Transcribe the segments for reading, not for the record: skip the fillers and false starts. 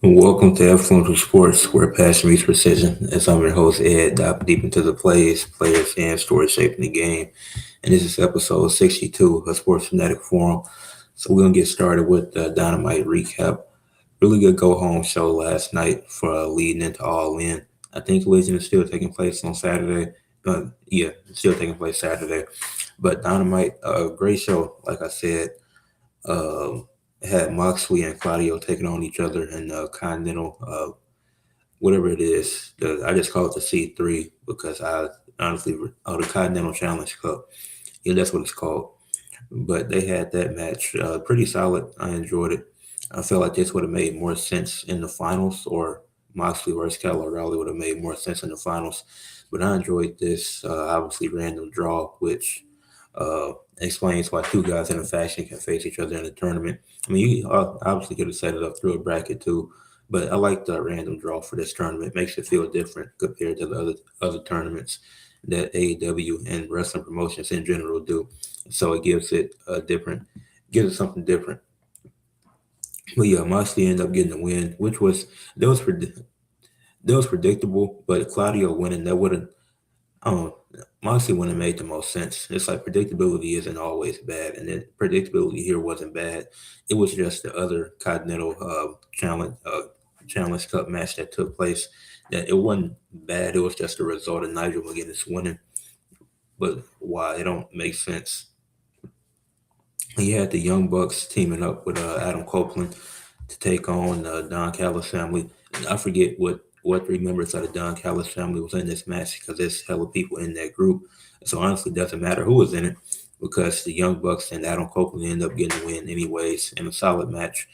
Welcome to Ed Fluential Sports, where passion meets precision. As I'm your host, Ed, dive deep into the plays, players, and stories shaping the game. And this is episode 62 of Sports Fanatic Forum. So we're going to get started with the Dynamite recap. Really good go-home show last night for leading into All In. I think Collision is still taking place on Saturday. It's still taking place Saturday. But Dynamite, great show, like I said. Um, had Moxley and Claudio taking on each other in the Continental, whatever it is. I just call it the C3 because I honestly, the Continental Challenge Cup. Yeah, that's what it's called. But they had that match pretty solid. I enjoyed it. I felt like this would have made more sense in the finals, or Moxley versus Kyle O'Reilly would have made more sense in the finals. But I enjoyed this, obviously, random draw, which explains why two guys in a faction can face each other in a tournament. I mean, you obviously could have set it up through a bracket too, but I like the random draw for this tournament. It makes it feel different compared to the other tournaments that AEW and wrestling promotions in general do. So it gives it something different. But yeah, Moxley ended up getting the win, which was that was that was predictable. But Claudio winning, that would have Moxley wouldn't have made the most sense. It's like predictability isn't always bad, and then predictability here wasn't bad. It was just the other Continental Challenge Cup match that took place that it wasn't bad. It was just a result of Nigel McGuinness winning. But why it don't make sense. He had the Young Bucks teaming up with Adam Copeland to take on Don Callis family. I forget what three members of the Don Callis family was in this match because there's hella people in that group. So honestly, it doesn't matter who was in it because the Young Bucks and Adam Copeland end up getting the win anyways in a solid match.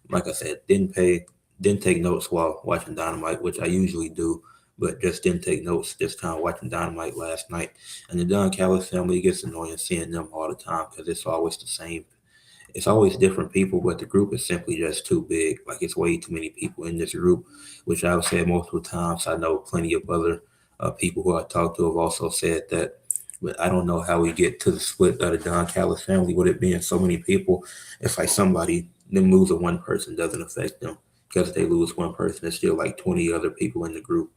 Like I said, didn't take notes while watching Dynamite, which I usually do, but just didn't take notes this time watching Dynamite last night. And the Don Callis family gets annoying seeing them all the time because it's always the same. It's always different people, but the group is simply just too big. Like it's way too many people in this group, which I've said multiple times. I know plenty of other people who I talked to have also said that. But I don't know how we get to the split of the Don Callis family with it being so many people. It's like them losing one person doesn't affect them because if they lose one person, there's still like 20 other people in the group.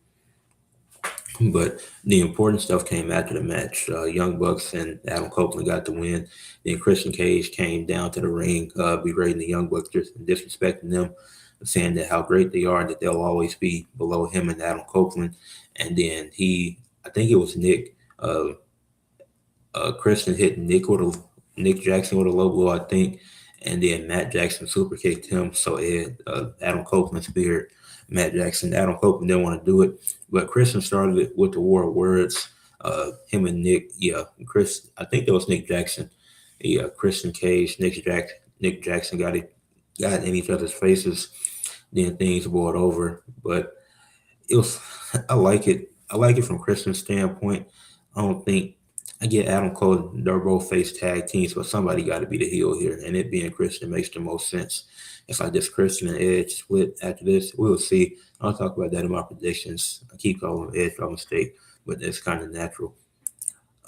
But the important stuff came after the match. Young Bucks and Adam Copeland got the win. Then Christian Cage came down to the ring, berating the Young Bucks, just disrespecting them, saying that how great they are, that they'll always be below him and Adam Copeland. And then I think it was Nick, Christian hit Nick Jackson with a low blow, I think, and then Matt Jackson super kicked him. So Adam Copeland speared Matt Jackson. Adam Copeland didn't want to do it, but Christian started it with the war of words. Him and Nick, yeah, Chris. I think that was Nick Jackson. Yeah, Christian Cage, Nick Jackson got in each other's faces. Then things boiled over, but it was. I like it. I like it from Christian's standpoint. I don't think I get Adam Cole. They're both face tag teams, but somebody got to be the heel here, and it being Christian makes the most sense. It's like this Christian and Edge split after this. We'll see. I'll talk about that in my predictions. I keep calling Edge by mistake, but that's kind of natural.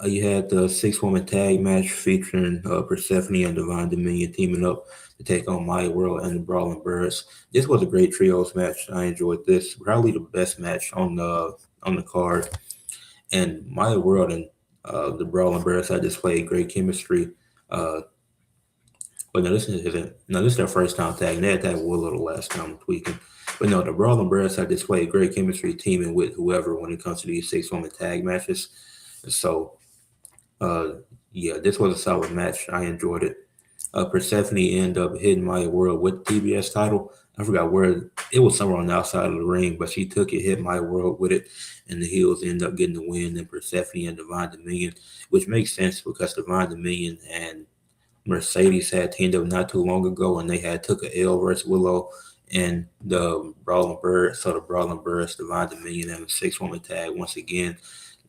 You had the six-woman tag match featuring Persephone and Divine Dominion teaming up to take on Maya World and the Brawling Birds. This was a great trios match. I enjoyed this. Probably the best match on the card. And Maya World and the Brawling Birds had displayed great chemistry. Uh, but this is their first time tagging. They had tagged with a little last time tweaking. But no, the Brawling Birds had displayed great chemistry teaming with whoever when it comes to these six-woman tag matches. So uh, yeah, this was a solid match. I enjoyed it. Persephone ended up hitting Maya World with the TBS title. I forgot where it was, somewhere on the outside of the ring, but she took it, hit Maya World with it, and the heels ended up getting the win. And Persephone and Divine Dominion, which makes sense because Divine Dominion and Mercedes had teamed up not too long ago, and they had took a L versus Willow and the Brawling Birds. So the Brawling Birds, Divine Dominion, and a six-woman tag once again.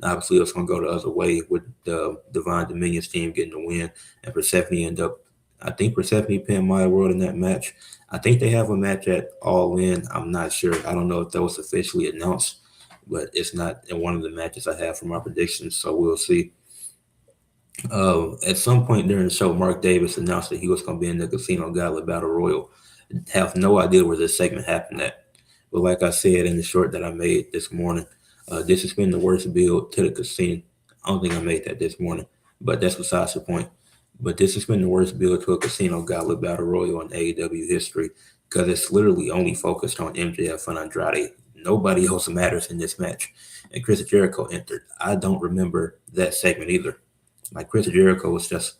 Obviously, it's going to go the other way with the Divine Dominion's team getting the win, and Persephone end up. I think Persephone pinned Maya World in that match. I think they have a match at All In. I'm not sure. I don't know if that was officially announced, but it's not in one of the matches I have for my predictions. So we'll see. At some point during the show, Mark Davis announced that he was going to be in the Casino Gala Battle Royal. Have no idea where this segment happened at. But like I said in the short that I made this morning, this has been the worst build to the casino. I don't think I made that this morning, but that's besides the point. But this has been the worst build to a casino gauntlet battle royal in AEW history because it's literally only focused on MJF and Andrade. Nobody else matters in this match. And Chris Jericho entered. I don't remember that segment either. Like Chris Jericho was just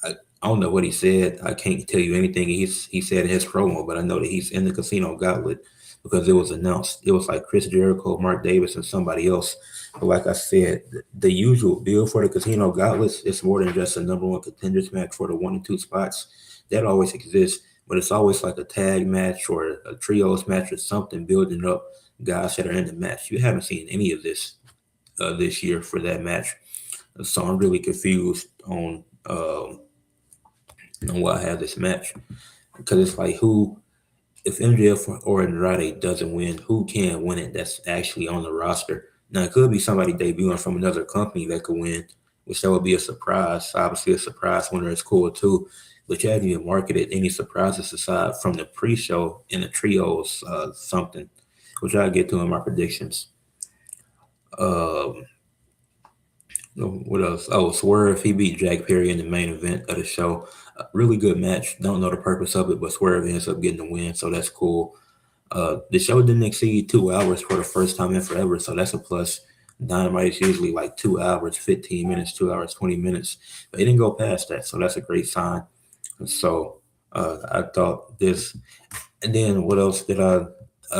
I don't know what he said. I can't tell you anything he said in his promo, but I know that he's in the casino gauntlet because it was announced. It was like Chris Jericho, Mark Davis, and somebody else. But like I said, the usual build for the casino gauntlets is more than just a number one contenders match for the 1 and 2 spots. That always exists, but it's always like a tag match or a trios match or something building up guys that are in the match. You haven't seen any of this year for that match, so I'm really confused on why I have this match because it's like who if MJF or Andrade doesn't win, who can win it that's actually on the roster? Now, it could be somebody debuting from another company that could win, which that would be a surprise. Obviously, a surprise winner is cool too. But you haven't even marketed any surprises aside from the pre show in the trios something, which I'll get to in my predictions. Um, what else? Oh, Swerve, he beat Jack Perry in the main event of the show. Really good match. Don't know the purpose of it, but Swerve ends up getting the win, so that's cool. The show didn't exceed 2 hours for the first time in forever, so that's a plus. Dynamite is usually like 2 hours, 15 minutes, 2 hours, 20 minutes. But it didn't go past that, so that's a great sign. So I thought this. And then what else did I?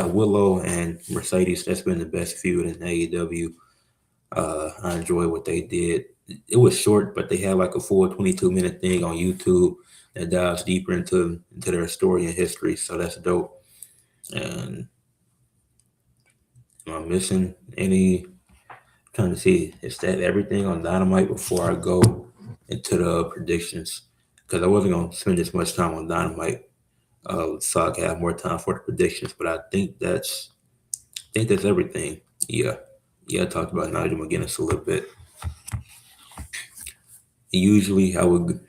Willow and Mercedes, that's been the best feud in AEW. I enjoy what they did. It was short, but they had like a full 22-minute thing on YouTube that dives deeper into their story and history. So that's dope. And am I missing any? Trying to see is that everything on Dynamite before I go into the predictions because I wasn't gonna spend this much time on Dynamite, so I can have more time for the predictions. But I think that's everything. Yeah, yeah. I talked about Nigel McGuinness a little bit. Usually I would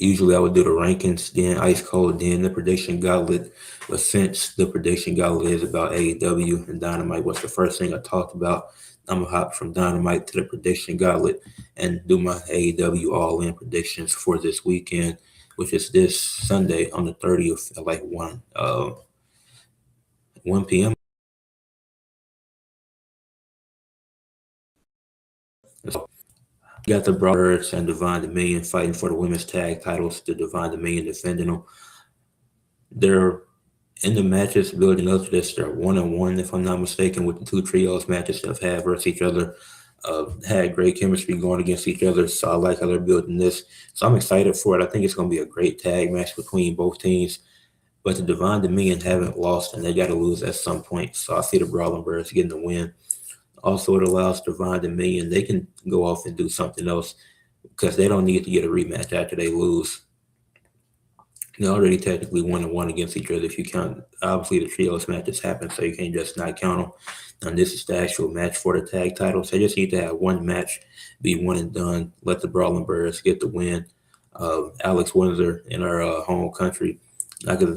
Usually I would do the rankings, then ice cold, then the prediction gauntlet. But since the prediction gauntlet is about AEW and Dynamite was the first thing I talked about, I'm gonna hop from Dynamite to the prediction gauntlet and do my AEW All In predictions for this weekend, which is this Sunday on the 30th at like 1 p.m. So you got the Brothers and Divine Dominion fighting for the women's tag titles. The Divine Dominion defending them. They're in the matches building up to this. They're 1-1, if I'm not mistaken, with the two trios matches they've had versus each other. Had great chemistry going against each other, so I like how they're building this. So I'm excited for it. I think it's going to be a great tag match between both teams. But the Divine Dominion haven't lost, and they got to lose at some point. So I see the Brawling Birds getting the win. Also, it allows Divine Dominion, they can go off and do something else because they don't need to get a rematch after they lose. They already technically 1-1 against each other if you count. Obviously, the trios matches happen, so you can't just not count them. And this is the actual match for the tag titles. They just need to have one match, be one and done. Let the Brawling Birds get the win. Alex Windsor in her home country,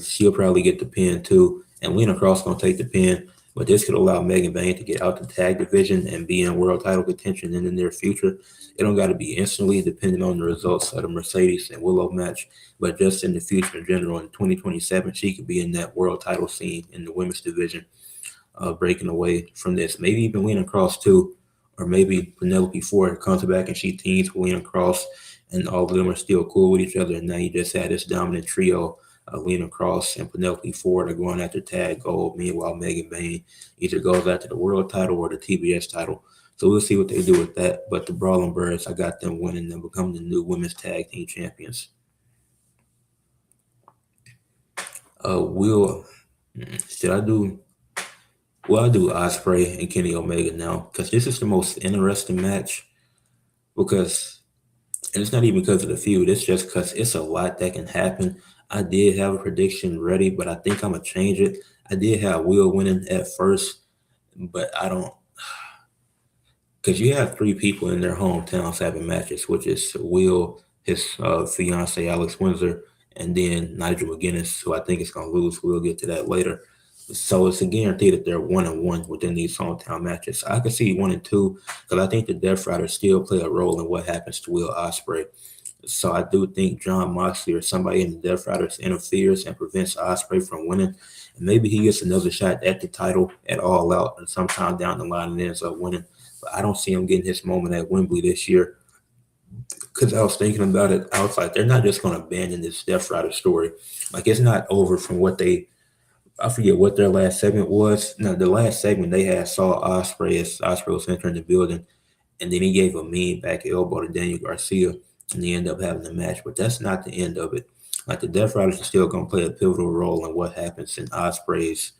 she'll probably get the pin too. And Lena Cross gonna take the pin. But this could allow Megan Bayne to get out the tag division and be in world title contention in the near future. It don't got to be instantly, depending on the results of the Mercedes and Willow match, but just in the future in general. In 2027, she could be in that world title scene in the women's division, breaking away from this. Maybe even Lena Cross too, or maybe Penelope Ford comes back and she teams with Lena Cross, and all of them are still cool with each other. And now you just had this dominant trio. Lena Cross and Penelope Ford are going after tag gold. Meanwhile, Megan Bayne either goes after the world title or the TBS title. So we'll see what they do with that. But the Brawling Birds, I got them winning and becoming the new women's tag team champions. Will should I do? Well, I'll do Osprey and Kenny Omega now because this is the most interesting match. Because and it's not even because of the feud. It's just because it's a lot that can happen. I did have a prediction ready, but I think I'm gonna change it. I did have Will winning at first, but I don't because you have three people in their hometowns having matches, which is Will, his fiance Alex Windsor, and then Nigel McGuinness, who I think is gonna lose. We'll get to that later. So it's a guarantee that they're 1-1 within these hometown matches. I could see 1-2 because I think the Death Riders still play a role in what happens to Will Ospreay. So I do think John Moxley or somebody in the Death Riders interferes and prevents Ospreay from winning. And maybe he gets another shot at the title at All Out and sometime down the line and ends up winning. But I don't see him getting his moment at Wembley this year. Because I was thinking about it, I was like, they're not just going to abandon this Death Rider story. Like, it's not over from what they, I forget what their last segment was. No, the last segment they had saw Osprey as Osprey was entering the building, and then he gave a mean back elbow to Daniel Garcia, and they end up having the match. But that's not the end of it. Like, the Death Riders are still going to play a pivotal role in what happens in Osprey's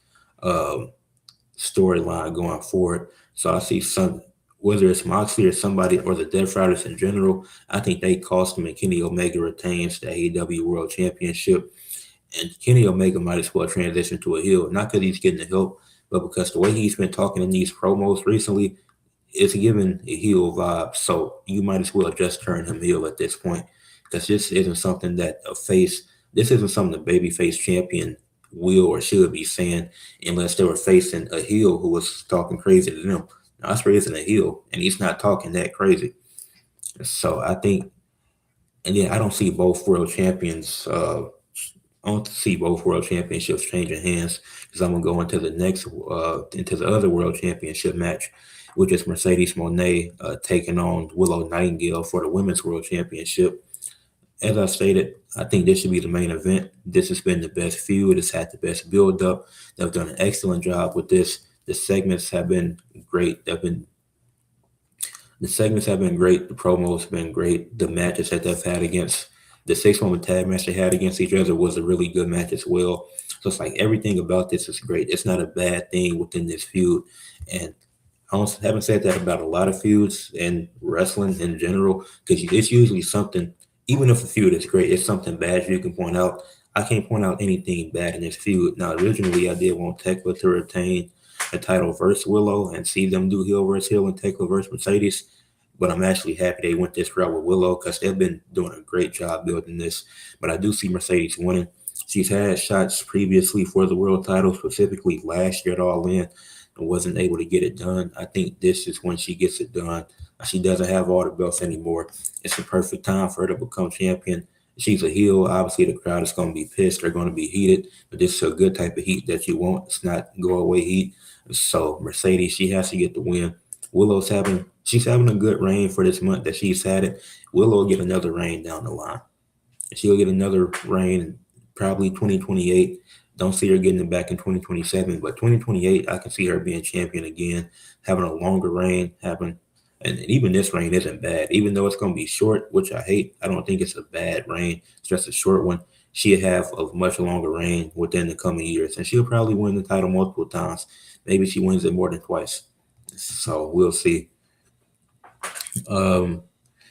um, storyline going forward. So I see some, whether it's Moxley or somebody or the Death Riders in general, I think they cost him, and Kenny Omega retains the AEW World Championship. And Kenny Omega might as well transition to a heel, not because he's getting the help, but because the way he's been talking in these promos recently is giving a heel vibe. So you might as well just turn him heel at this point, because this isn't something that a face, this isn't something the babyface champion will or should be saying unless they were facing a heel who was talking crazy to them. Osprey isn't a heel, and he's not talking that crazy. So I think, and then I don't see both world champions. I want to see both world championships changing hands because I'm gonna go into the next, into the other world championship match, which is Mercedes Moné taking on Willow Nightingale for the women's world championship. As I stated, I think this should be the main event. This has been the best feud. It's had the best build up. They've done an excellent job with this. The segments have been great. The segments have been great. The promos have been great. The matches that they've had against the six-woman tag match they had against each other was a really good match as well. So it's like everything about this is great. It's not a bad thing within this feud. And I haven't said that about a lot of feuds and wrestling in general because it's usually something, even if a feud is great, it's something bad you can point out. I can't point out anything bad in this feud. Now, originally, I did want Tekla to retain the title versus Willow and see them do heel versus heel and Tekla versus Mercedes. But I'm actually happy they went this route with Willow because they've been doing a great job building this. But I do see Mercedes winning. She's had shots previously for the world title, specifically last year at All In, and wasn't able to get it done. I think this is when she gets it done. She doesn't have all the belts anymore. It's the perfect time for her to become champion. She's a heel. Obviously, the crowd is going to be pissed. They're going to be heated. But this is a good type of heat that you want. It's not go away heat. So Mercedes, she has to get the win. She's having a good reign for this month that she's had it. Willow will get another reign down the line. She'll get another reign probably 2028. Don't see her getting it back in 2027, but 2028, I can see her being champion again, having a longer reign, and even this reign isn't bad. Even though it's going to be short, which I hate, I don't think it's a bad reign. It's just a short one. She'll have a much longer reign within the coming years, and she'll probably win the title multiple times. Maybe she wins it more than twice. So we'll see. Um,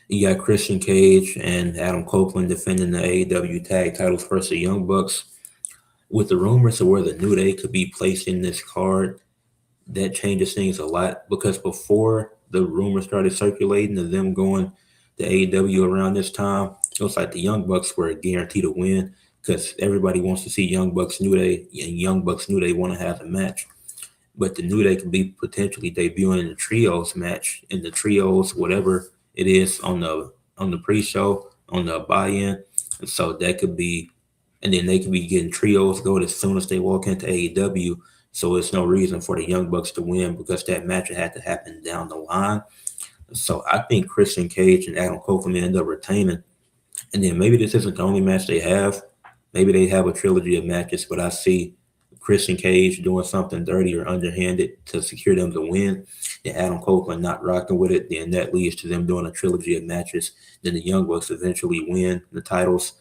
you got Christian Cage and Adam Copeland defending the AEW tag titles versus the Young Bucks. With the rumors of where the New Day could be placed in this card, that changes things a lot because before the rumors started circulating of them going to AEW around this time, it was like the Young Bucks were guaranteed to win because everybody wants to see Young Bucks New Day, and Young Bucks New Day want to have a match. But the New Day could be potentially debuting in the trios match, in the trios, whatever it is on the pre-show, on the buy-in. And so that could be, and then they could be getting trios going as soon as they walk into AEW. So it's no reason for the Young Bucks to win because that match had to happen down the line. So I think Christian Cage and Adam Copeland end up retaining. And then maybe this isn't the only match they have. Maybe they have a trilogy of matches, but I see Christian Cage doing something dirty or underhanded to secure them to win, and Adam Copeland not rocking with it, then that leads to them doing a trilogy of matches. Then the Young Bucks eventually win the titles.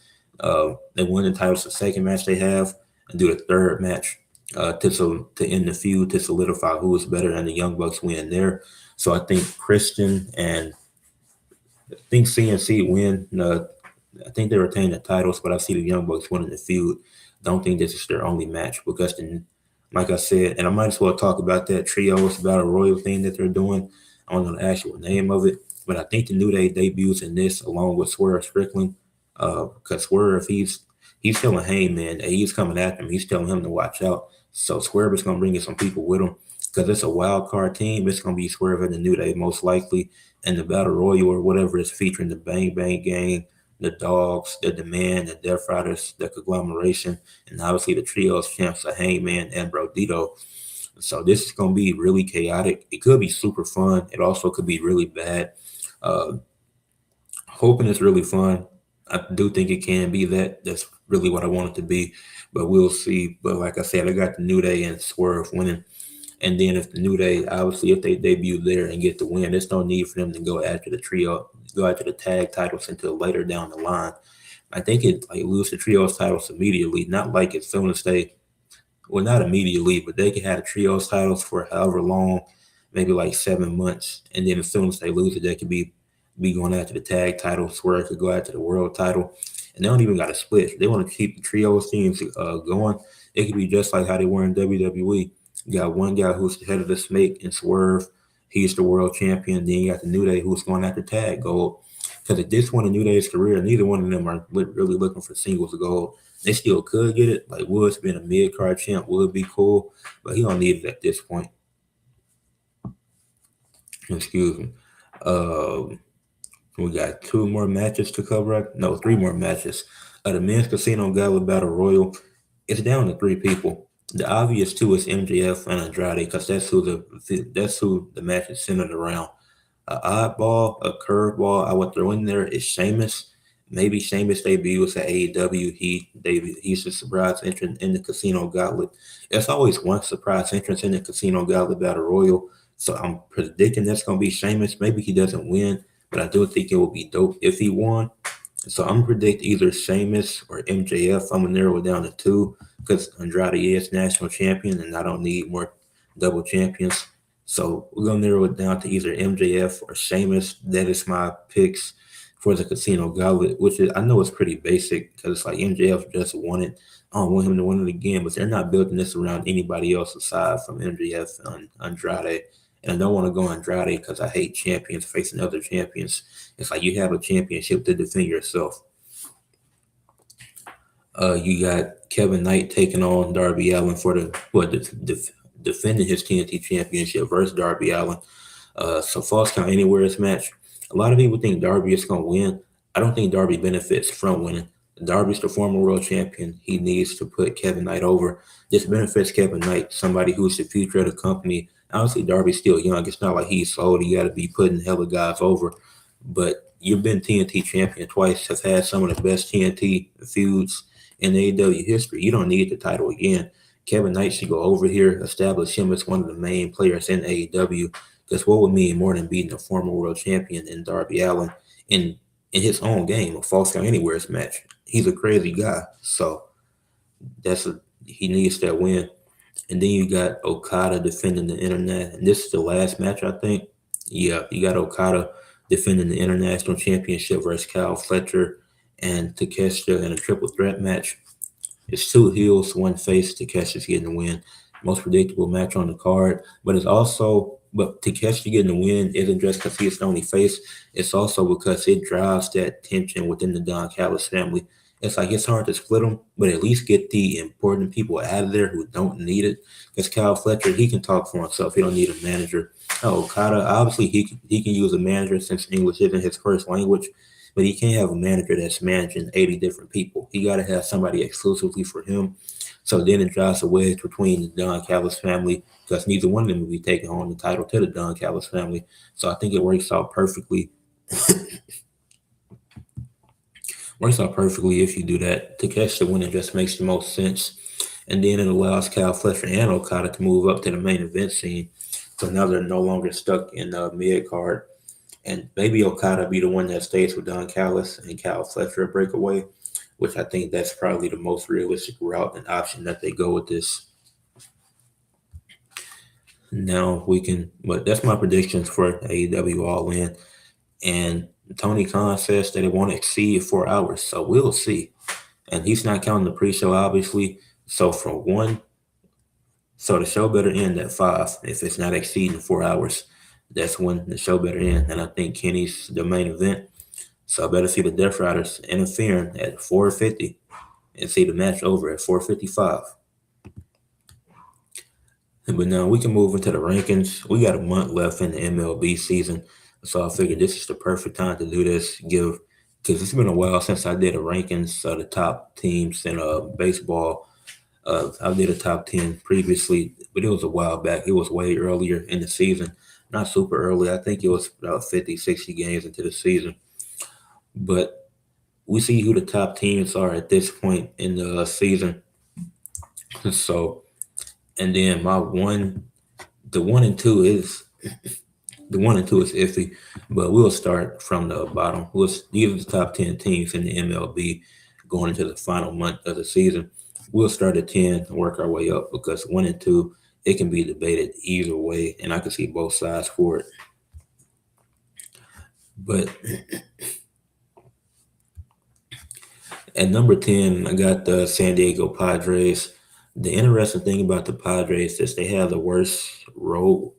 They win the titles the second match they have and do the third match to end the feud to solidify who is better, and the Young Bucks win there. So I think Christian and I think CNC win. I think they retain the titles, but I see the Young Bucks winning the feud. Don't think this is their only match because, like I said, and I might as well talk about that trios battle royal thing that they're doing. I don't know the actual name of it, but I think the New Day debuts in this along with Swerve Strickland. Because Swerve, he's telling Heyman that he's coming after him. He's telling him to watch out. So Swerve is gonna bring in some people with him because it's a wild card team. It's gonna be Swerve and the New Day most likely, and the Battle Royal or whatever is featuring the Bang Bang Gang, the Dogs, the Demand, the Death Riders, the Conglomeration, and obviously the Trios champs of Heyman and Brodito. So this is gonna be really chaotic. It could be super fun. It also could be really bad. Uh, Hoping it's really fun. I do think it can be that. That's really what I want it to be, but we'll see. But like I said, I got the New Day and Swerve winning. And then if the New Day, obviously, if they debut there and get the win, there's no need for them to go after the trio, go after the tag titles until later down the line. I think it like lose the trios titles immediately, not like as soon as they, well, not immediately, but they can have the trios titles for however long, maybe like 7 months, and then as soon as they lose it, they could be going after the tag titles, where it could go after the world title, and they don't even got to split. If they want to keep the trios teams going, it could be just like how they were in WWE. You got one guy who's the head of the snake and Swerve. He's the world champion. Then you got the New Day who's going after tag gold. Because at this point in New Day's career, neither one of them are really looking for singles gold. They still could get it. Like Woods being a mid card champ would be cool, but he don't need it at this point. Excuse me. Um, we got two more matches to cover. No, three more matches. The men's Casino Gala Battle Royal. It's down to three people. The obvious two is MJF and Andrade because that's who the match is centered around. An oddball, a curveball I would throw in there is Sheamus. Maybe Sheamus debuts at AEW. He's a surprise entrant in the Casino Gauntlet. There's always one surprise entrance in the Casino Gauntlet Battle Royal. So I'm predicting that's gonna be Sheamus. Maybe he doesn't win, but I do think it would be dope if he won. So I'm gonna predict either Sheamus or MJF. I'm gonna narrow it down to two because Andrade is national champion, and I don't need more double champions. So we're gonna narrow it down to either MJF or Sheamus. That is my picks for the Casino Gauntlet, which is I know it's pretty basic because it's like MJF just won it. I don't want him to win it again, but they're not building this around anybody else aside from MJF and Andrade. And I don't want to go Andrade because I hate champions facing other champions. It's like you have a championship to defend yourself. You got Kevin Knight taking on Darby Allin for defending his TNT championship versus Darby Allin. So false count anywhere's match. A lot of people think Darby is going to win. I don't think Darby benefits from winning. Darby's the former world champion. He needs to put Kevin Knight over. This benefits Kevin Knight, somebody who's the future of the company. Obviously, Darby's still young. It's not like he's old. You got to be putting hella guys over. But you've been TNT champion twice, have had some of the best TNT feuds in AEW history. You don't need the title again. Kevin Knight should go over here, establish him as one of the main players in AEW. Because what would mean more than beating a former world champion in Darby Allin in his own game, a false count anywhere's match? He's a crazy guy. So he needs that win. And then you got Okada defending the internet. And this is the last match, I think. Yeah, you got Okada defending the international championship versus Kyle Fletcher and Takeshita in a triple threat match. It's two heels, one face. Takeshi's getting the win. Most predictable match on the card. But Takeshi getting the win isn't just because he's the only face. It's also because it drives that tension within the Don Callis family. It's like it's hard to split them, but at least get the important people out of there who don't need it. Because Kyle Fletcher, he can talk for himself. He don't need a manager. Okada, obviously he can use a manager since English isn't his first language, but he can't have a manager that's managing 80 different people. He got to have somebody exclusively for him. So then it drives a wedge between the Don Callis family because neither one of them will be taking home the title to the Don Callis family. So I think it works out perfectly. Works out perfectly if you do that. Takeshi winning just makes the most sense. And then it allows Kyle Fletcher and Okada to move up to the main event scene. So now they're no longer stuck in the mid card. And maybe Okada be the one that stays with Don Callis and Kyle Fletcher a breakaway, which I think that's probably the most realistic route and option that they go with this. Now but that's my predictions for AEW All In. And Tony Khan says that it won't exceed 4 hours, so we'll see. And he's not counting the pre-show, obviously. So the show better end at 5 if it's not exceeding 4 hours. That's when the show better end. And I think Kenny's the main event. So I better see the Death Riders interfering at 4:50. and see the match over at 4:55. But now we can move into the rankings. We got a month left in the MLB season, so I figured this is the perfect time to do this. Because it's been a while since I did a rankings of the top teams in baseball. I did a top 10 previously, but it was a while back. It was way earlier in the season, not super early. I think it was about 50, 60 games into the season. But we see who the top teams are at this point in the season. So, and then the one and two is the 1 and 2 is iffy, but we'll start from the bottom. These are the top 10 teams in the MLB going into the final month of the season. We'll start at 10 and work our way up because 1 and 2, it can be debated either way, and I can see both sides for it. But at number 10, I got the San Diego Padres. The interesting thing about the Padres is they have the worst road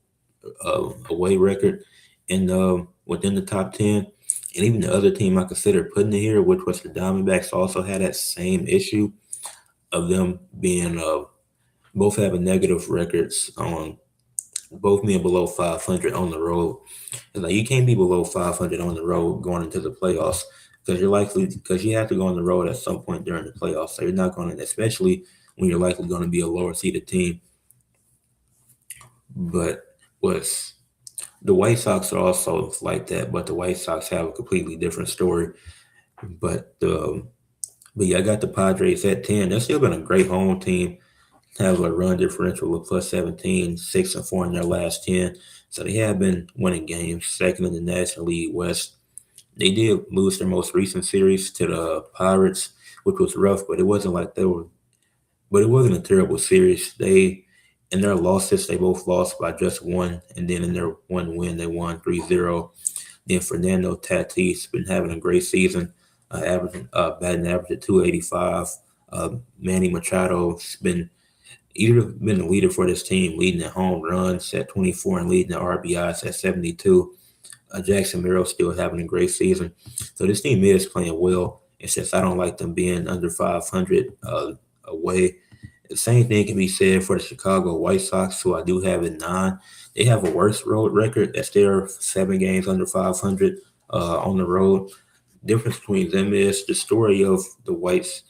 away record in within the top 10. And even the other team I considered putting it here, which was the Diamondbacks, also had that same issue of them being both having negative records on both being below 500 on the road. It's like you can't be below 500 on the road going into the playoffs because you have to go on the road at some point during the playoffs. So you're not going to, especially when you're likely going to be a lower seeded team. But was the White Sox are also like that, but the White Sox have a completely different story. But but yeah, I got the Padres at 10. They've still been a great home team. Have a run differential of plus 17, 6-4 in their last 10. So they have been winning games, second in the National League West. They did lose their most recent series to the Pirates, which was rough, but it wasn't like they were. But it wasn't a terrible series. In their losses, they both lost by just one, and then in their one win, they won 3-0. Then Fernando Tatis been having a great season, batting average at 285. Manny Machado's been the leader for this team, leading at home runs at 24 and leading the RBIs at 72. Jackson Merrill still having a great season. So this team is playing well. It's just I don't like them being under 500 away. The same thing can be said for the Chicago White Sox, who I do have at 9. They have a worse road record. That's their 7 games under 500 on the road. Difference between them is the story of the Whites.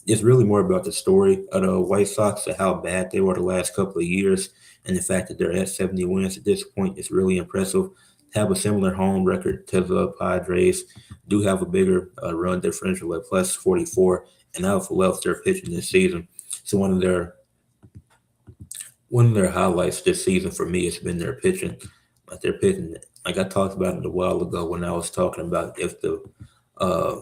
It's really more about the story of the White Sox and how bad they were the last couple of years, and the fact that they're at 70 wins at this point is really impressive. Have a similar home record to the Padres. Do have a bigger run differential at plus 44, and I've loved their pitching this season. So one of their highlights this season for me has been their pitching. Like they're pitching, like I talked about it a while ago when I was talking about if the uh,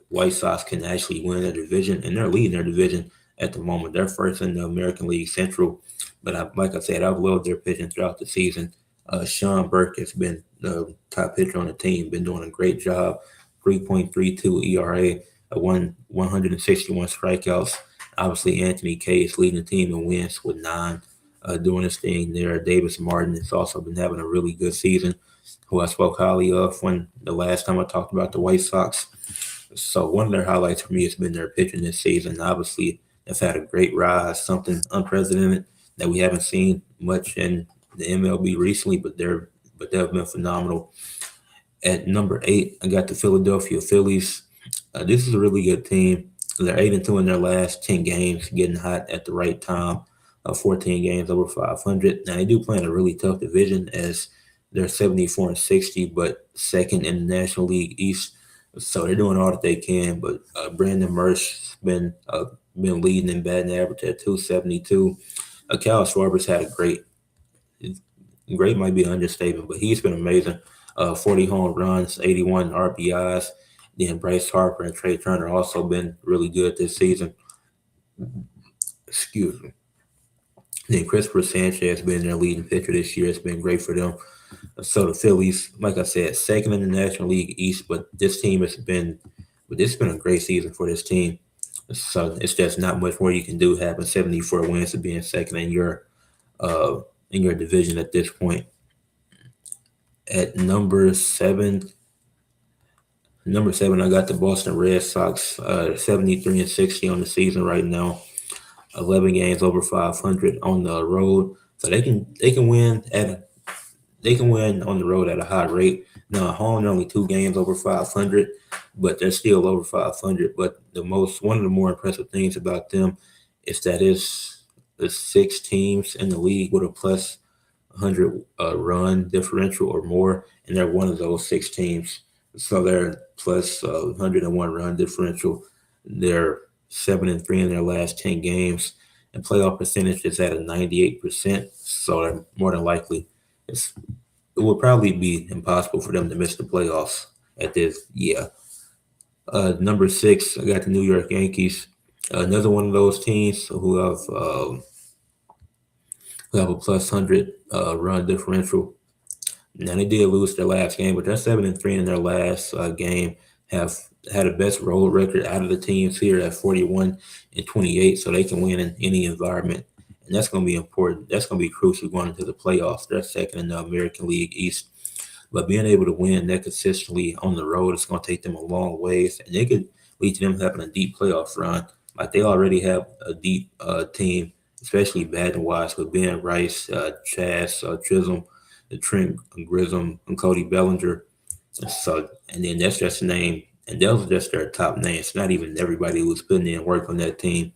White Sox can actually win their division, and they're leading their division at the moment. They're first in the American League Central, but like I said, I've loved their pitching throughout the season. Sean Burke has been the top pitcher on the team, been doing a great job. 3.32 ERA, 161 strikeouts. Obviously, Anthony Kay is leading the team in wins with 9, doing his thing there. Davis Martin has also been having a really good season, who I spoke highly of when the last time I talked about the White Sox. So one of their highlights for me has been their pitching this season. Obviously, they've had a great rise, something unprecedented that we haven't seen much in the MLB recently, but they've been phenomenal. At number 8, I got the Philadelphia Phillies. This is a really good team. They're 8-2 in their last 10 games, getting hot at the right time. 14 games over 500. Now they do play in a really tough division as they're 74-60, but second in the National League East. So they're doing all that they can. But Brandon Marsh's been leading in batting average at 272. Kyle Schwarber's had a great might be an understatement, but he's been amazing. 40 home runs, 81 RBIs. Then Bryce Harper and Trey Turner also been really good this season. Excuse me. Then Christopher Sanchez has been their leading pitcher this year. It's been great for them. So the Phillies, like I said, second in the National League East, but this has been a great season for this team. So it's just not much more you can do having 74 wins and being second in your division at this point. At number 7, Number 7, I got the Boston Red Sox, 73-60 on the season right now. 11 games over 500 on the road, so they can win on the road at a high rate. Now at home, they're only 2 games over 500, but they're still over 500. But one of the more impressive things about them is that it's the 6 teams in the league with a plus 100 run differential or more, and they're one of those 6 teams. So they're plus 101 run differential. They're 7-3 in their last 10 games, and playoff percentage is at a 98%. So they're more than likely, it will probably be impossible for them to miss the playoffs at this year. Number 6, I got the New York Yankees. Another one of those teams who have a plus 100 run differential. Now they did lose their last game, but they're 7-3 in their last game. Have had the best road record out of the teams here at 41-28, so they can win in any environment, and that's going to be important. That's going to be crucial going into the playoffs. They're second in the American League East, but being able to win that consistently on the road is going to take them a long ways, and they could lead to them having a deep playoff run. Like they already have a deep team, especially batting wise with Ben Rice, Chaz Chisholm, the Trent Grissom, and Cody Bellinger. So, and then that's just a name, and those are just their top names. Not even everybody who's putting in work on that team.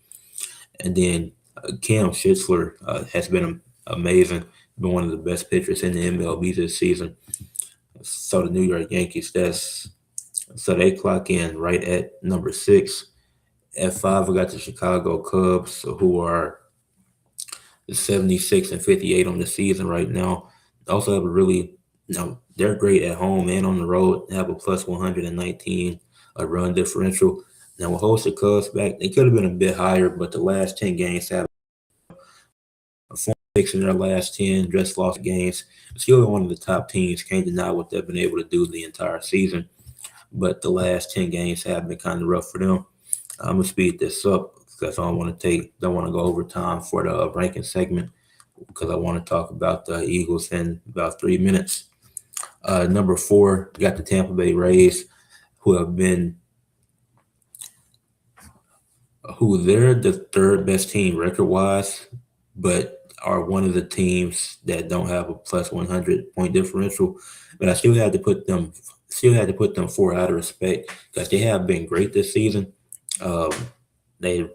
And then Cam Schitzler has been amazing, been one of the best pitchers in the MLB this season. So the New York Yankees, so they clock in right at number 6. At 5, we got the Chicago Cubs, who are 76-58 on the season right now. They also have a really, they're great at home and on the road. They have a plus 119 run differential. Now, we'll host the Cubs back. They could have been a bit higher, but the last 10 games have a 4-6 in their last 10, just lost games. Still one of the top teams. Can't deny what they've been able to do the entire season. But the last 10 games have been kind of rough for them. I'm gonna speed this up because I don't want to go over time for the ranking segment because I want to talk about the Eagles in about 3 minutes. Number 4, got the Tampa Bay Rays, who they're the third best team record wise, but are one of the teams that don't have a plus 100 point differential. But I still had to put them 4 out of respect because they have been great this season. Um, they're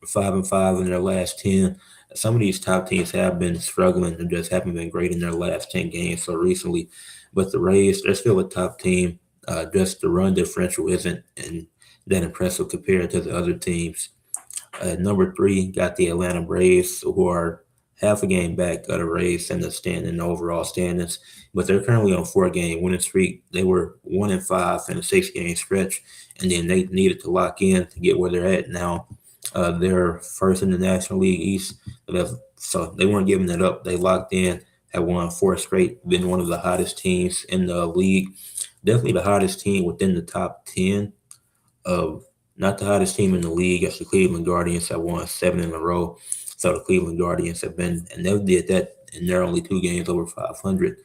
5-5 in their last 10. Some of these top teams have been struggling and just haven't been great in their last 10 games so recently. But the Rays, they're still a top team. Just the run differential isn't that impressive compared to the other teams. Number 3, got the Atlanta Braves, who are half a game back of the Rays in the overall standings, but they're currently on a 4-game winning streak. They were 1-5 in a 6-game stretch, and then they needed to lock in to get where they're at now. They're first in the National League East, so they weren't giving it up. They locked in, have won 4 straight, been one of the hottest teams in the league. Definitely the hottest team within the top 10 of not the hottest team in the league. As the Cleveland Guardians have won 7 in a row. So the Cleveland Guardians have been, and they did that in their only 2 games over 500.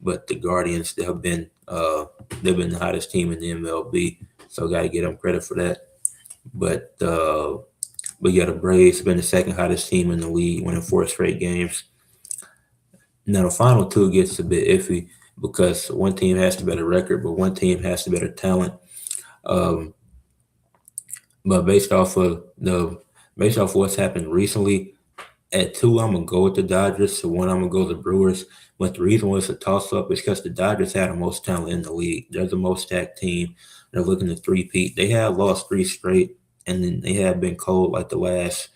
But the Guardians, they've been the hottest team in the MLB. So got to give them credit for that. But yeah, the Braves have been the second hottest team in the league, winning 4 straight games. Now the final 2 gets a bit iffy because one team has the better record, but one team has the better talent. But based off what's happened recently, at 2 I'm gonna go with the Dodgers. So 1 I'm gonna go with the Brewers. But the reason why it's a toss up is because the Dodgers had the most talent in the league. They're the most stacked team. They're looking to three-peat. They have lost 3 straight, and then they have been cold like the last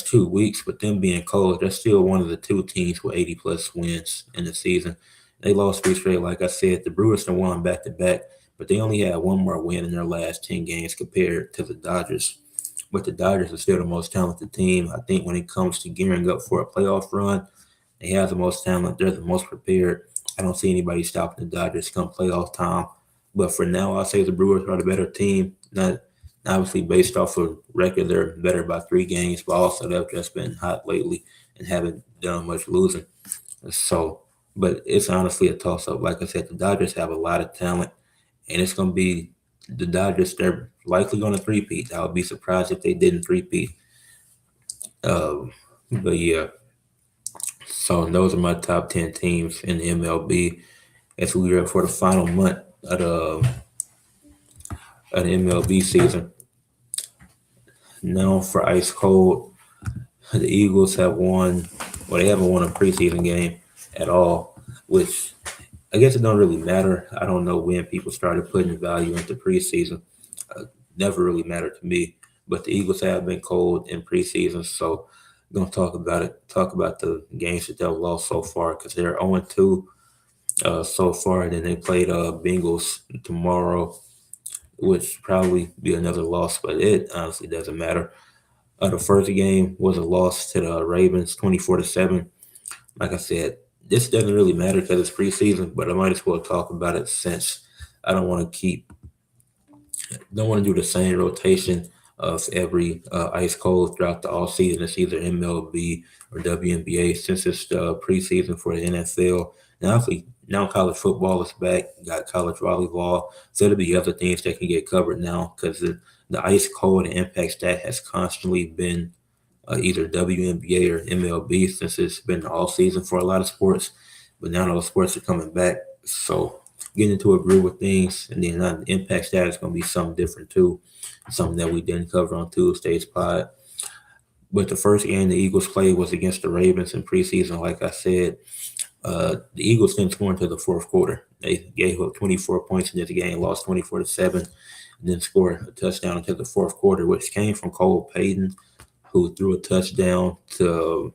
2 weeks. But them being cold, they're still one of the 2 teams with 80+ wins in the season. They lost 3 straight, like I said. The Brewers have won back to back, but they only had 1 more win in their last 10 games compared to the Dodgers. But the Dodgers are still the most talented team. I think when it comes to gearing up for a playoff run, they have the most talent. They're the most prepared. I don't see anybody stopping the Dodgers come playoff time. But for now, I'll say the Brewers are the better team. Not obviously based off of record, they're better by 3 games, but also they've just been hot lately and haven't done much losing. So, but it's honestly a toss-up. Like I said, the Dodgers have a lot of talent, and it's going to be the Dodgers. They're likely going to three-peat. I would be surprised if they didn't three-peat. But yeah, so those are my top 10 teams in the MLB as we are for the final month of the MLB season. Now for ice cold, the Eagles have won. Well, they haven't won a preseason game at all, which I guess it don't really matter. I don't know when people started putting value into preseason. Never really mattered to me. But the Eagles have been cold in preseason, so I'm gonna talk about it. Talk about the games that they've lost so far because they're 0-2 so far. And then they played Bengals tomorrow, which probably be another loss, but it honestly doesn't matter. The first game was a loss to the Ravens, 24-7. Like I said, this doesn't really matter because it's preseason, but I might as well talk about it since I don't want to do the same rotation of every ice cold throughout the all season. It's either MLB or WNBA since it's the preseason for the NFL. Now college football is back. Got college volleyball, so there'll be other things that can get covered now because the ice cold and impact stat has constantly been either WNBA or MLB since it's been all season for a lot of sports. But now those sports are coming back, so getting into a groove of things, and then the impact stat is going to be something different too, something that we didn't cover on Tuesday's pod. But the first game the Eagles played was against the Ravens in preseason. Like I said, the Eagles didn't score until the fourth quarter. They gave up 24 points in this game, lost 24-7, and then scored a touchdown until the fourth quarter, which came from Cole Payton, who threw a touchdown to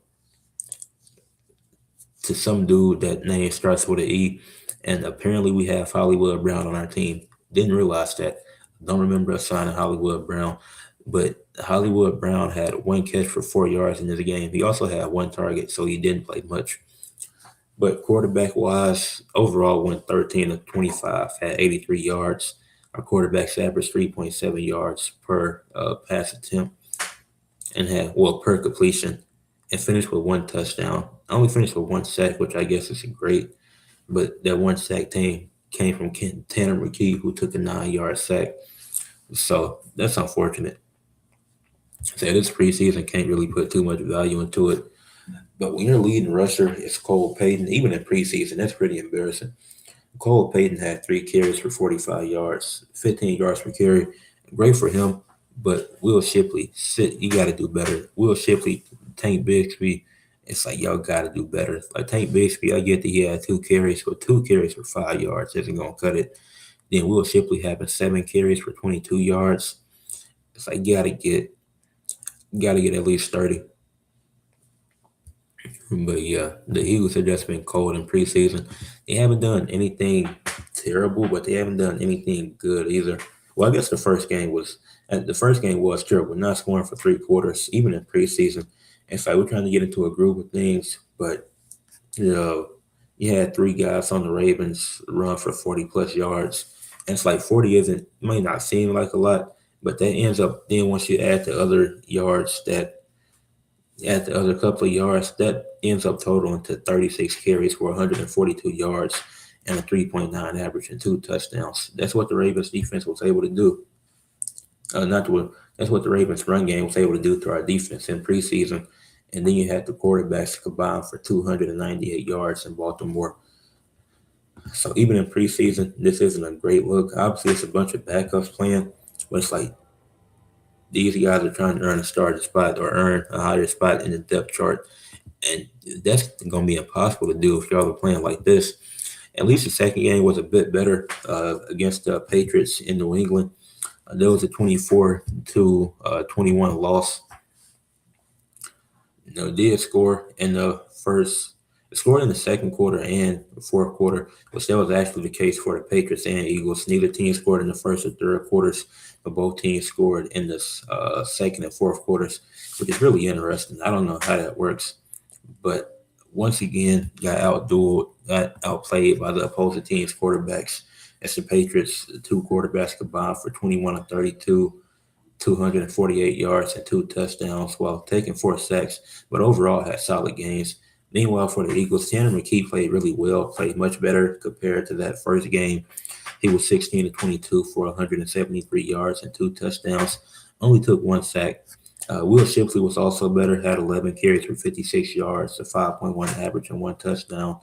some dude that name starts with an E. And apparently we have Hollywood Brown on our team. Didn't realize that. Don't remember us signing Hollywood Brown. But Hollywood Brown had one catch for 4 yards in this game. He also had one target, so he didn't play much. But quarterback wise, overall went 13 of 25, had 83 yards. Our quarterbacks averaged 3.7 yards per pass attempt and per completion, and finished with one touchdown. I only finished with one sack, which I guess is great. But that one sack came from Tanner McKee, who took a 9-yard sack. So that's unfortunate. So this preseason can't really put too much value into it. But when your leading rusher is Cole Payton, even in preseason, that's pretty embarrassing. Cole Payton had 3 carries for 45 yards, 15 yards per carry. Great for him, but Will Shipley, you got to do better. Will Shipley, Tank Bigsby, it's like y'all got to do better. Like Tank Bigsby, I get that he had 2 carries, but 2 carries for 5 yards isn't going to cut it. Then Will Shipley having 7 carries for 22 yards. It's like you got to get at least 30. But yeah, the Eagles have just been cold in preseason. They haven't done anything terrible, but they haven't done anything good either. Well, I guess the first game was terrible, not scoring for 3 quarters, even in preseason. It's like we're trying to get into a groove of things, but you had 3 guys on the Ravens run for 40 plus yards. And it's like 40 might not seem like a lot, but that ends up then once you add the other yards at the other couple of yards, that ends up totaling to 36 carries for 142 yards and a 3.9 average and 2 touchdowns. That's what the Ravens defense was able to do. That's what the Ravens run game was able to do to our defense in preseason. And then you had the quarterbacks combine for 298 yards in Baltimore. So even in preseason, this isn't a great look. Obviously, it's a bunch of backups playing, but it's like these guys are trying to earn a starting spot or earn a higher spot in the depth chart. And that's going to be impossible to do if y'all are playing like this. At least the second game was a bit better against the Patriots in New England. There was a 24-21 loss. Did score in the scored in the second quarter and the fourth quarter, which that was actually the case for the Patriots and Eagles. Neither team scored in the first or third quarters, but both teams scored in the second and fourth quarters, which is really interesting. I don't know how that works, but once again, got outplayed by the opposing team's quarterbacks. As the Patriots, the 2 quarterbacks combined for 21 of 32, 248 yards and 2 touchdowns while taking 4 sacks, but overall had solid games. Meanwhile, for the Eagles, Tanner McKee played really well, played much better compared to that first game. He was 16 to 22 for 173 yards and 2 touchdowns. Only took 1 sack. Will Shipley was also better, had 11 carries for 56 yards, a 5.1 average, and 1 touchdown.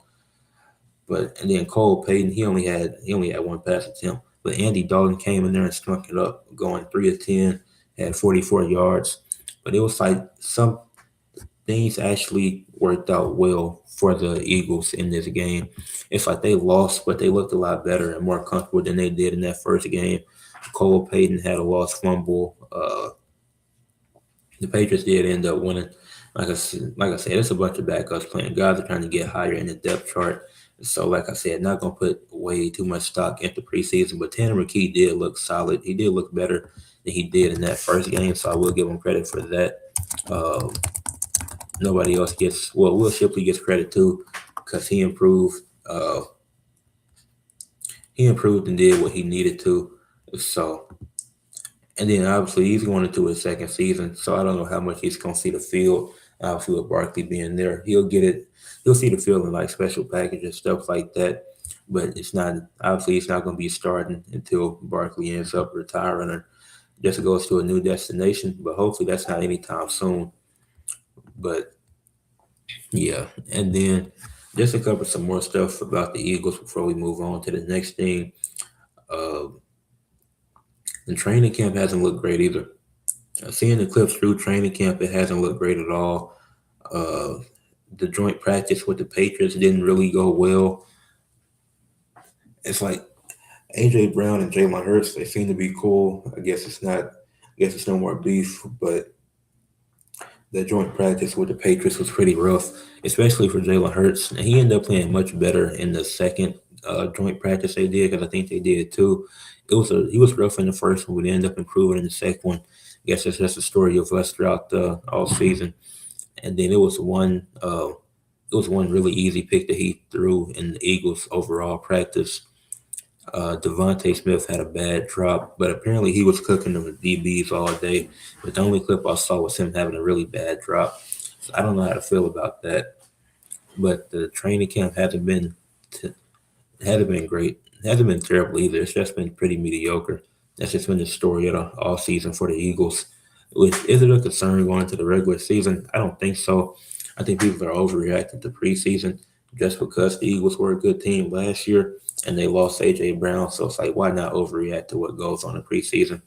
And then Cole Payton, he only had 1 pass attempt. But Andy Dalton came in there and stunk it up, going 3 of 10, had 44 yards. But it was like some things actually worked out well for the Eagles in this game. It's like they lost, but they looked a lot better and more comfortable than they did in that first game. Cole Payton had a lost fumble. The Patriots did end up winning. Like I said, it's a bunch of backups playing. Guys are trying to get higher in the depth chart. So, like I said, not gonna put way too much stock into preseason. But Tanner McKee did look solid. He did look better than he did in that first game. So I will give him credit for that. Um, Nobody else gets. Well, Will Shipley gets credit too because he improved. He improved and did what he needed to. So and then obviously he's going into his second season, so I don't know how much he's going to see the field. Obviously with Barkley being there, he'll get it. He'll see the field in like special packages, stuff like that. But it's not obviously it's not going to be starting until Barkley ends up retiring or just goes to a new destination. But hopefully that's not anytime soon. But yeah, and then just to cover some more stuff about the Eagles before we move on to the next thing. Uh, the training camp hasn't looked great either. Seeing the clips through training camp, it hasn't looked great at all. Uh, the joint practice with the Patriots didn't really go well. It's like AJ Brown and Jalen Hurts, they seem to be cool. I guess it's not. I guess it's no more beef, but the joint practice with the Patriots was pretty rough, especially for Jalen Hurts. And he ended up playing much better in the second joint practice they did because I think they did too. He was rough in the first one, but he ended up improving in the second one. I guess that's just the story of us throughout the all season. And then it was one really easy pick that he threw in the Eagles' overall practice. Devontae Smith had a bad drop, but apparently he was cooking them with DBs all day. But the only clip I saw was him having a really bad drop. So I don't know how to feel about that. But the training camp hasn't been great. It hasn't been terrible either. It's just been pretty mediocre. That's just been the story of the all season for the Eagles. Is it a concern going into the regular season? I don't think so. I think people are overreacting to preseason just because the Eagles were a good team last year and they lost AJ Brown. So it's like, why not overreact to what goes on in preseason?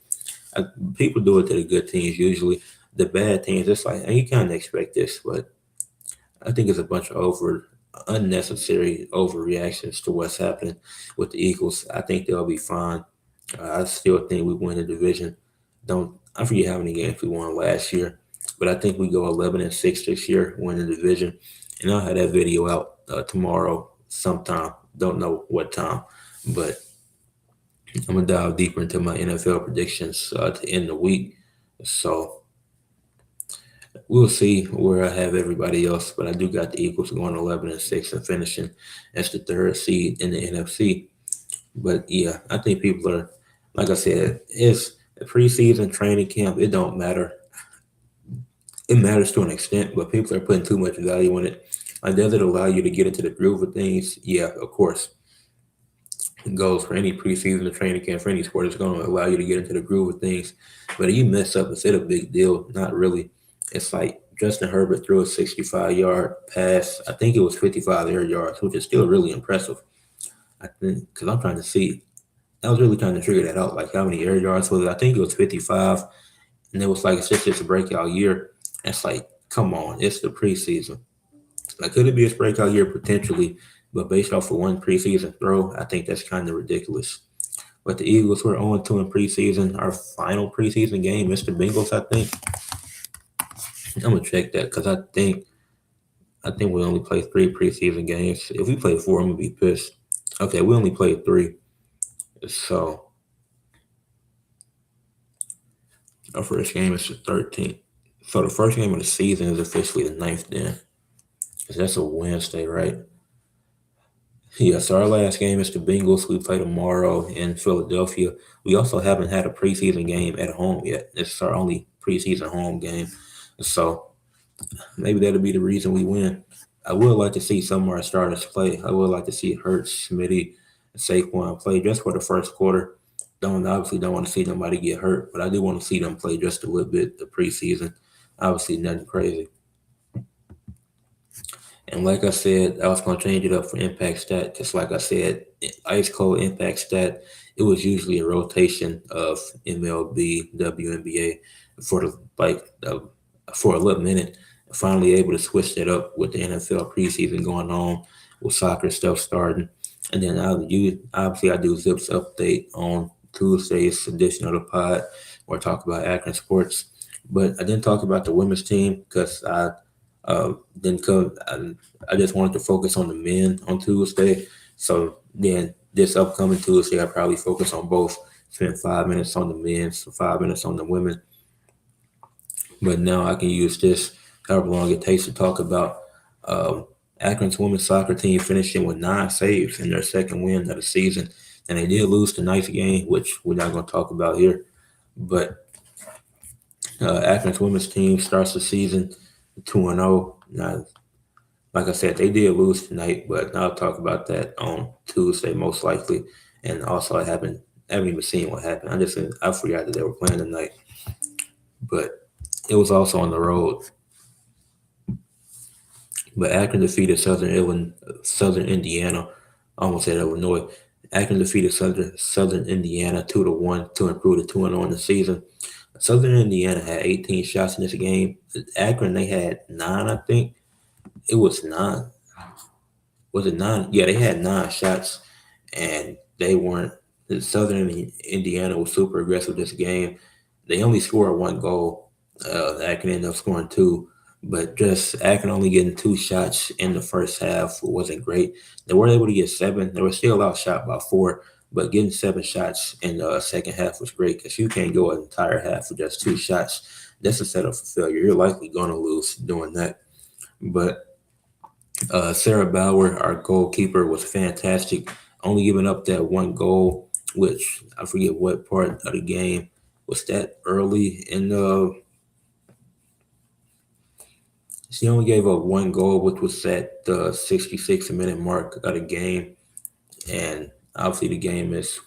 People do it to the good teams usually. The bad teams, it's like, and you kind of expect this, but I think it's a bunch of unnecessary overreactions to what's happening with the Eagles. I think they'll be fine. I still think we win the division. Don't I forget how many games we won last year, but I think we go 11-6 this year, win the division. And I'll have that video out tomorrow sometime. Don't know what time, but I'm gonna dive deeper into my NFL predictions to end the week. So we'll see where I have everybody else, but I do got the Eagles going 11-6 and finishing as the third seed in the NFC. But yeah, I think people are, like I said, it's a preseason training camp. It don't matter. It matters to an extent, but people are putting too much value in it. Like, does it allow you to get into the groove of things? Yeah, of course. It goes for any preseason or training camp for any sport. It's going to allow you to get into the groove of things. But if you mess up, is it a big deal? Not really. It's like Justin Herbert threw a 65-yard pass. I think it was 55 air yards, which is still really impressive. I think because I'm trying to see. I was really trying to figure that out. Like how many air yards was it? I think it was 55, and it was like it's a breakout year. It's like, come on, it's the preseason. Like, could it be a breakout year potentially? But based off of one preseason throw, I think that's kind of ridiculous. But the Eagles were 0-2 in preseason. Our final preseason game is the Bengals, I think. I'm gonna check that because I think we only played 3 preseason games. If we play 4, I'm gonna be pissed. Okay, we only played 3. So our first game is the 13th. So the first game of the season is officially the 9th then. Because that's a Wednesday, right? Yeah, so our last game is the Bengals. We play tomorrow in Philadelphia. We also haven't had a preseason game at home yet. This is our only preseason home game. So maybe that'll be the reason we win. I would like to see some of our starters play. I would like to see Hurts, Smitty, Saquon play just for the first quarter. Don't want to see nobody get hurt, but I do want to see them play just a little bit the preseason. Obviously, nothing crazy. And like I said, I was going to change it up for impact stat. Just like I said, ice cold impact stat, it was usually a rotation of MLB, WNBA for the for a little minute. Finally able to switch that up with the NFL preseason going on, with soccer stuff starting. And then obviously I do Zips update on Tuesday's edition of the pod where I talk about Akron sports. But I didn't talk about the women's team because didn't come. I just wanted to focus on the men on Tuesday. So then this upcoming Tuesday, I probably focus on both. Spend 5 minutes on the men, so 5 minutes on the women. But now I can use this however long it takes to talk about Akron's women's soccer team finishing with 9 saves in their second win of the season. And they did lose tonight's game, which we're not going to talk about here. But Akron's women's team starts the season 2-0. Now, like I said, they did lose tonight, but I'll talk about that on Tuesday most likely. And also, I haven't even seen what happened. I forgot that they were playing tonight, but it was also on the road. But Akron defeated Southern Indiana. I almost said Illinois. Akron defeated Southern Indiana 2-1 to improve to 2-0 in the season. Southern Indiana had 18 shots in this game. Akron, they had 9, I think. It was 9. Was it 9? Yeah, they had 9 shots, and they weren't. Southern Indiana was super aggressive this game. They only scored 1 goal. Akron ended up scoring 2, but just Akron only getting 2 shots in the first half wasn't great. They weren't able to get 7. They were still outshot by 4, but getting 7 shots in the second half was great because you can't go an entire half with just 2 shots. That's a setup for failure. You're likely going to lose doing that. But Sarah Bauer, our goalkeeper, was fantastic. Only giving up that 1 goal, which I forget what part of the game was that early in the. She only gave up 1 goal, which was at the 66-minute mark of the game. And obviously, the game is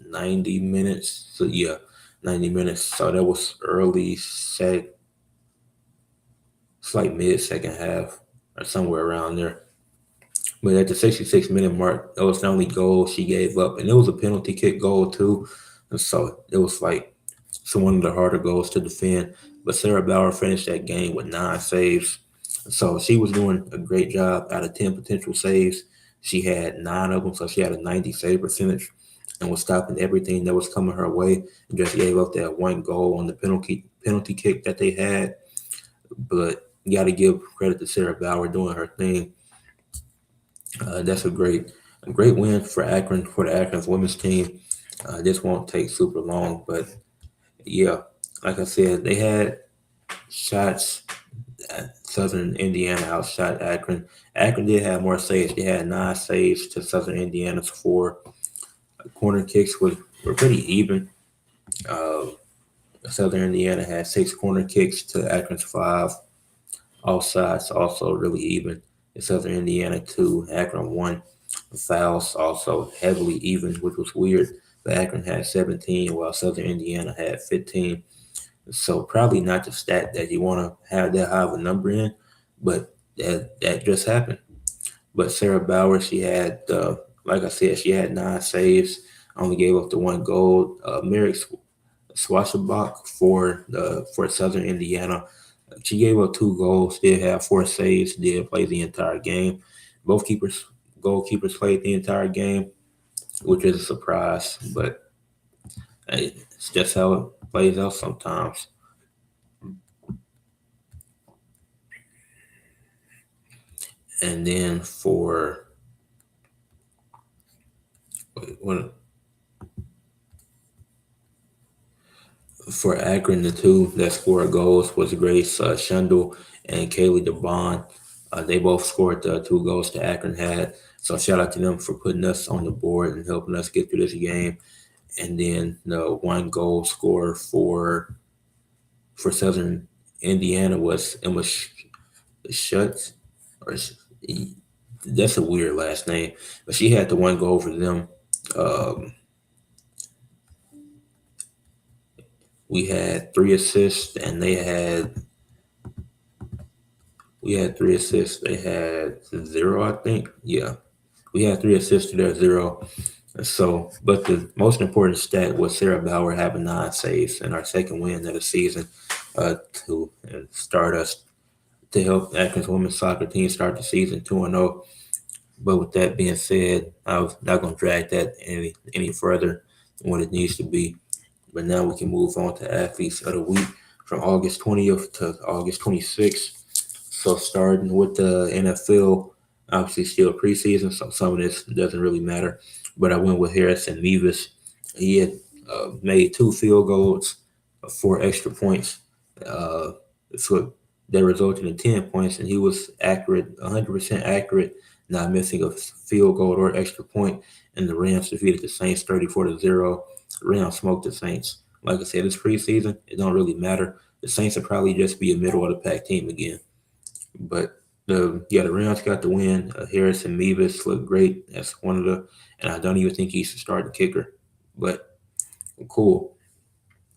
90 minutes. So, yeah, 90 minutes. So, that was it's like mid second half or somewhere around there. But at the 66-minute mark, that was the only goal she gave up. And it was a penalty kick goal, too. And so it was like one of the harder goals to defend. But Sarah Bauer finished that game with 9 saves. So she was doing a great job. Out of 10 potential saves, she had 9 of them. So she had a 90 save percentage and was stopping everything that was coming her way. And just gave up that 1 goal on the penalty kick that they had. But you got to give credit to Sarah Bauer doing her thing. That's a great win for Akron, for the Akron's women's team. This won't take super long, but yeah, like I said, they had shots. Southern Indiana outshot Akron. Akron did have more saves. They had 9 saves to Southern Indiana's 4. Corner kicks were pretty even. Southern Indiana had 6 corner kicks to Akron's 5. All sides also really even. Southern Indiana 2, Akron 1. Fouls also heavily even, which was weird. But Akron had 17, while Southern Indiana had 15. So probably not the stat that you want to have that high of a number in, but that just happened. But Sarah Bauer, she had, like I said, she had 9 saves, only gave up the 1 goal. Merrick Swashabach for Southern Indiana, she gave up 2 goals, did have 4 saves, did play the entire game. Both goalkeepers played the entire game, which is a surprise, but hey, it's just how it plays out sometimes. And then for Akron, the 2 that scored goals was Grace Shundle and Kaylee DeBond. They both scored the 2 goals that Akron had. So shout out to them for putting us on the board and helping us get through this game. And then the 1 goal scorer for Southern Indiana was Emma Schutz, or That's a weird last name, but she had the one go over them. Um, we had 3 assists, and we had 3 assists. They had 0, I think. Yeah, we had 3 assists to their 0. So, but the most important stat was Sarah Bauer having 9 saves in our second win of the season, to start us to help Atkins women's soccer team start the season 2-0. But with that being said, I was not going to drag that any further than what it needs to be. But now we can move on to athletes of the week from August 20th to August 26th. So starting with the NFL, obviously still preseason, so some of this doesn't really matter. But I went with Harrison Mevis. He had made 2 field goals, 4 extra points. Uh, so that resulted in 10 points, and he was accurate, 100% accurate, not missing a field goal or extra point. And the Rams defeated the Saints 34-0. Rams smoked the Saints. Like I said, it's preseason. It don't really matter. The Saints will probably just be a middle of the pack team again. But the Rams got the win. Harrison Mevis looked great. That's one of the, and I don't even think he should start the kicker. But cool.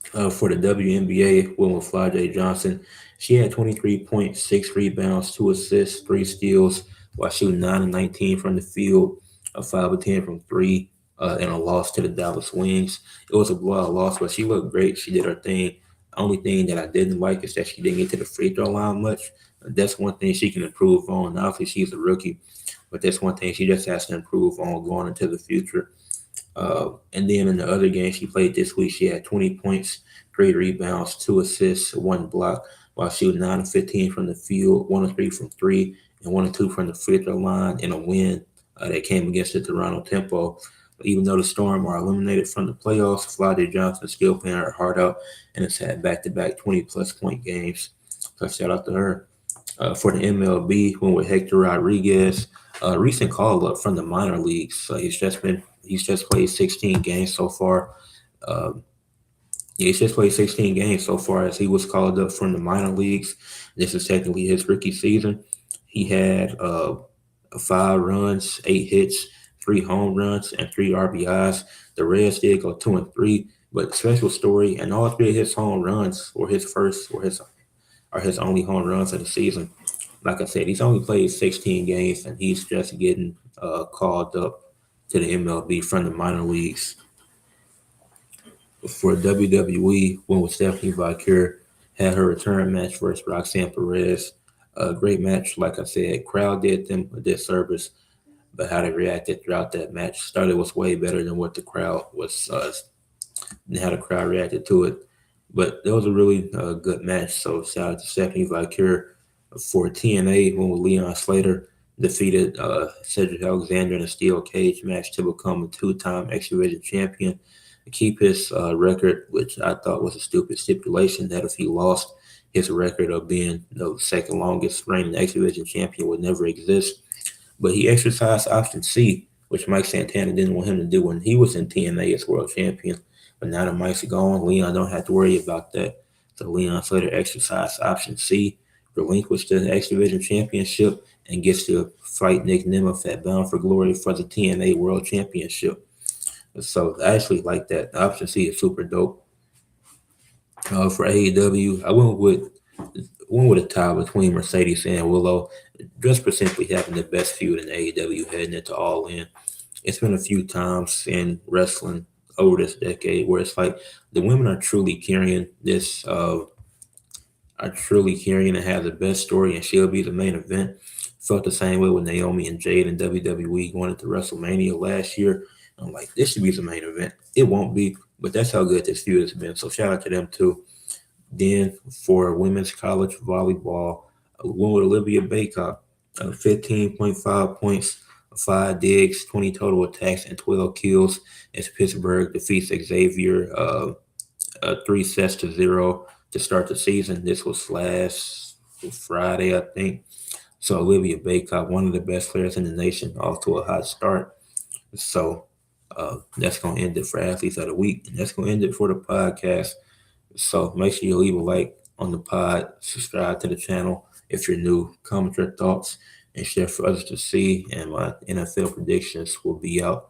For the WNBA, Wilma Flajay Johnson, she had 23 points, 6 rebounds, 2 assists, 3 steals, while shooting 9 of 19 from the field, a 5 of 10 from three, and a loss to the Dallas Wings. It was a blowout loss, but she looked great. She did her thing. The only thing that I didn't like is that she didn't get to the free throw line much. That's one thing she can improve on. Obviously, she's a rookie, but that's one thing she just has to improve on going into the future. And then in the other game she played this week, she had 20 points, 3 rebounds, 2 assists, 1 block, while shooting 9 of 15 from the field, 1 of 3 from three, and 1 of 2 from the free throw line in a win that came against the Toronto Tempo. Even though the Storm are eliminated from the playoffs, Flajay Johnson is still playing her heart out and has had back-to-back 20-plus point games. So shout out to her. For the MLB, went with Hector Rodriguez, a recent call up from the minor leagues. So he's just played 16 games so far. Um, yeah, he's just played 16 games so far as he was called up from the minor leagues. This is technically his rookie season. He had 5 runs, 8 hits, 3 home runs, and 3 RBIs. The Reds did go 2-3, but special story, and all 3 of his home runs were his first, or his only home runs of the season. Like I said, he's only played 16 games, and he's just getting called up to the MLB from the minor leagues. For WWE, when with Stephanie Valkyr had her return match versus Roxanne Perez. A great match, like I said. Crowd did them a disservice, but how they reacted throughout that match started was way better than what the crowd was, and how the crowd reacted to it. But that was a really good match. So shout out to Stephanie Valkyr. For TNA, when with Leon Slater defeated Cedric Alexander in a steel cage match to become a 2-time X Division champion, to keep his record, which I thought was a stupid stipulation that if he lost, his record of being the second longest reigning X Division champion would never exist. But he exercised option C, which Mike Santana didn't want him to do when he was in TNA as world champion. But now that Mike's gone, Leon don't have to worry about that. So Leon Slater exercised option C, relinquished the X Division championship, and gets to fight Nick Nemeth at Bound for Glory for the TNA World Championship. So I actually like that. Option C is super dope. For AEW, I went with a tie between Mercedes and Willow, just for simply having the best feud in AEW heading into All In. It's been a few times in wrestling over this decade where it's like the women are truly carrying this, and have the best story, and she'll be the main event. Felt the same way with Naomi and Jade in WWE going into WrestleMania last year. I'm like, this should be the main event. It won't be, but that's how good this feud has been. So shout out to them too. Then for women's college volleyball, won with Olivia Baycott, 15.5 points, 5 digs, 20 total attacks, and 12 kills as Pittsburgh defeats Xavier 3 sets to 0 to start the season. This was last Friday, I think. So Olivia Baycott, one of the best players in the nation, off to a hot start. So that's going to end it for Athletes of the Week. And that's going to end it for the podcast. So make sure you leave a like on the pod, subscribe to the channel if you're new, comment your thoughts, and share for others to see. And my NFL predictions will be out